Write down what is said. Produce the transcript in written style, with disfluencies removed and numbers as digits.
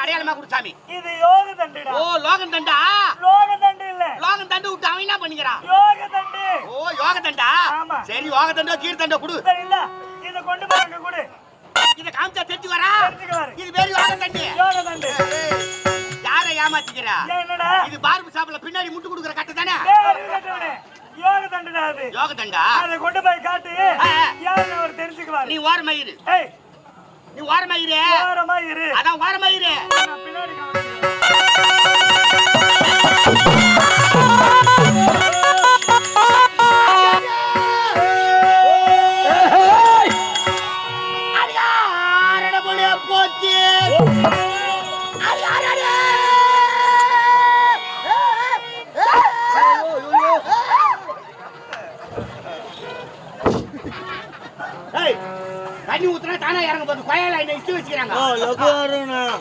அடையாளமா குடுசாமி. இது யோக தண்டுடா. ஓ லோகம் தண்டா. யோக தண்டு இல்ல. லோகம் தண்டு விட்டு அவன் என்ன பண்ணிக்கிறான்? யோக தண்டு. ஓ யோக தண்டா. ஆமா. சரி யோக தண்டோ கீழ் தண்டோ குடு. சரி இல்ல. இத கொண்டு போங்க குடு. இத காமிச்சா தெரிஞ்சு வரா. தெரிஞ்சுக்குவாரு. இது வேற யோக தண்டு. யோக தண்டு. யாரை ஏமாத்திக்கிறா? என்னடா? இது பார்பு ஷாப்ல பின்னாடி முட்டு குடுக்குற கட்டு தானே? யோக தண்டுடா அது. யோக தண்டா. அத கொண்டு போய் காட்டு. யாருன்னு அவர் தெரிஞ்சுக்குவாரு. நீ ஓரமயிரு. ஏய் நீ ஓரமயிரு. ஓரமா இரு. அதான் ஓரமயிரு. நான் பின்னாடி கவனிக்கிறேன். அடியாரட போலே போச்சு. அடியாரட. ஏய் தண்ணி ஊத்துனா தானா இறங்க போகுது. கொயல என்ன இஷ்டு வச்சுக்கிறாங்க. லகுவாரனா